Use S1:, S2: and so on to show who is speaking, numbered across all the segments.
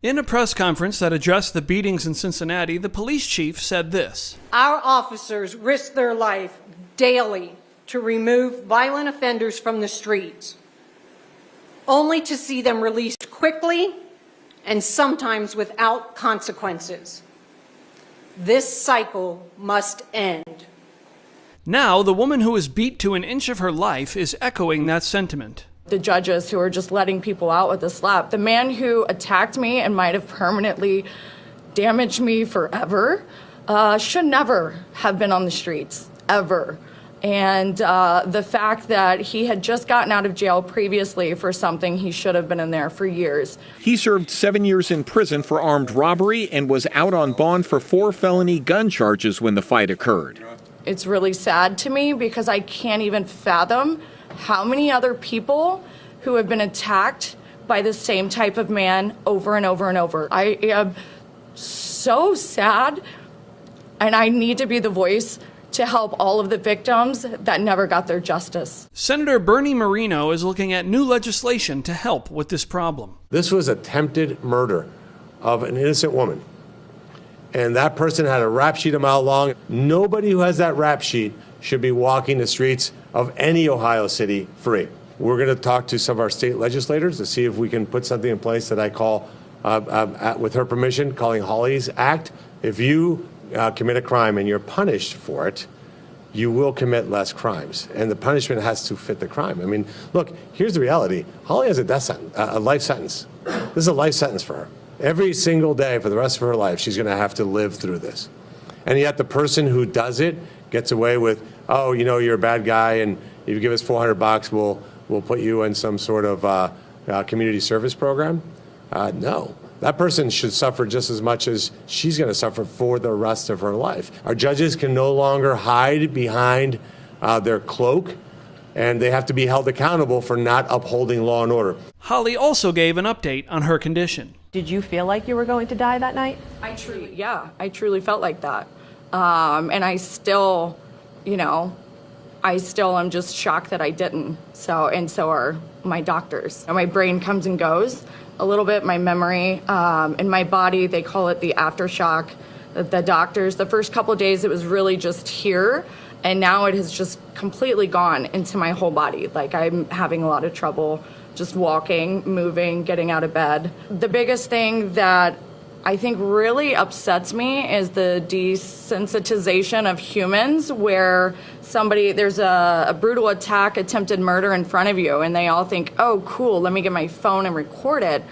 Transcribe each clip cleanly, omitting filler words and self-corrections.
S1: In a press conference that addressed the beatings in Cincinnati, the police chief said this.
S2: Our officers risk their life daily to remove violent offenders from the streets, only to see them released quickly and sometimes without consequences. This cycle must end.
S1: Now, the woman who was beat to an inch of her life is echoing that sentiment.
S3: The judges who are just letting people out with a slap. The man who attacked me and might have permanently damaged me forever should never have been on the streets, ever. And the fact that he had just gotten out of jail previously for something he should have been in there for years.
S4: He served 7 years in prison for armed robbery and was out on bond for 4 felony gun charges when the fight occurred.
S3: It's really sad to me because I can't even fathom how many other people who have been attacked by the same type of man over and over and over. I am so sad, and I need to be the voice to help all of the victims that never got their justice.
S1: Senator Bernie Moreno is looking at new legislation to help with this problem.
S5: This was attempted murder of an innocent woman. And that person had a rap sheet a mile long. Nobody who has that rap sheet should be walking the streets of any Ohio city free. We're going to talk to some of our state legislators to see if we can put something in place that I call, with her permission, calling Holly's Act. If you commit a crime and you're punished for it, you will commit less crimes. And the punishment has to fit the crime. I mean, look, here's the reality. Holly has a death sentence, a life sentence. This is a life sentence for her. Every single day for the rest of her life, she's going to have to live through this. And yet the person who does it gets away with, oh, you know, you're a bad guy, and if you give us $400, we'll put you in some sort of community service program. No, that person should suffer just as much as she's going to suffer for the rest of her life. Our judges can no longer hide behind their cloak, and they have to be held accountable for not upholding law and order.
S1: Holly also gave an update on her condition.
S6: Did you feel like you were going to die that night?
S3: I truly felt like that. And I still, am just shocked that I didn't. So are my doctors. My brain comes and goes a little bit, my memory. In my body, they call it the aftershock. The doctors, the first couple of days, it was really just here. And now it has just completely gone into my whole body. Like, I'm having a lot of trouble just walking, moving, getting out of bed. The biggest thing that I think really upsets me is the desensitization of humans, where there's a brutal attack, attempted murder in front of you, and they all think, oh, cool, let me get my phone and record it.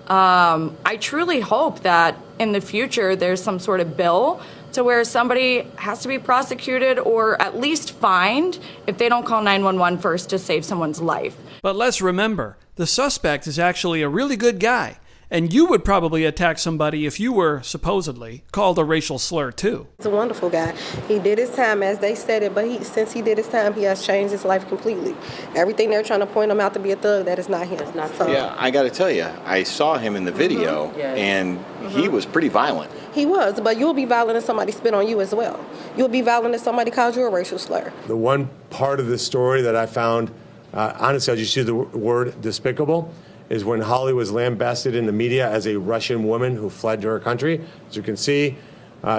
S3: I truly hope that in the future there's some sort of bill to where somebody has to be prosecuted or at least fined if they don't call 911 first to save someone's life.
S1: But let's remember, the suspect is actually a really good guy, and you would probably attack somebody if you were, supposedly, called a racial slur too.
S7: He's a wonderful guy. He did his time, as they said it, but since he did his time, he has changed his life completely. Everything they're trying to point him out to be a thug, that is not him. It's not so.
S8: Yeah, I got to tell you, I saw him in the video, and he was pretty violent.
S7: He was, but you'll be violent if somebody spit on you as well. You'll be violent if somebody calls you a racial slur.
S5: The one part of the story that I found, honestly, I'll just use the word despicable, is when Holly was lambasted in the media as a Russian woman who fled to her country. As you can see,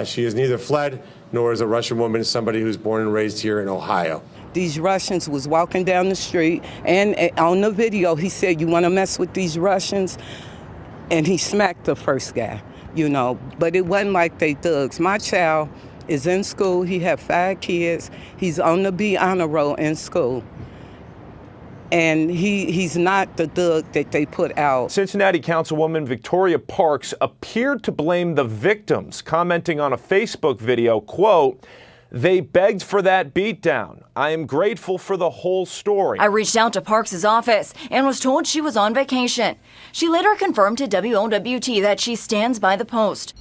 S5: she has neither fled nor is a Russian woman somebody who's born and raised here in Ohio.
S9: These Russians was walking down the street, and on the video, he said, "You want to mess with these Russians?" And he smacked the first guy, But it wasn't like they thugs. My child is in school. He had 5 kids. He's on the B honor roll in school. And he's not the thug that they put out.
S10: Cincinnati Councilwoman Victoria Parks appeared to blame the victims, commenting on a Facebook video, quote, "They begged for that beatdown. I am grateful for the whole story."
S11: I reached out to Parks' office and was told she was on vacation. She later confirmed to WOWT that she stands by the post.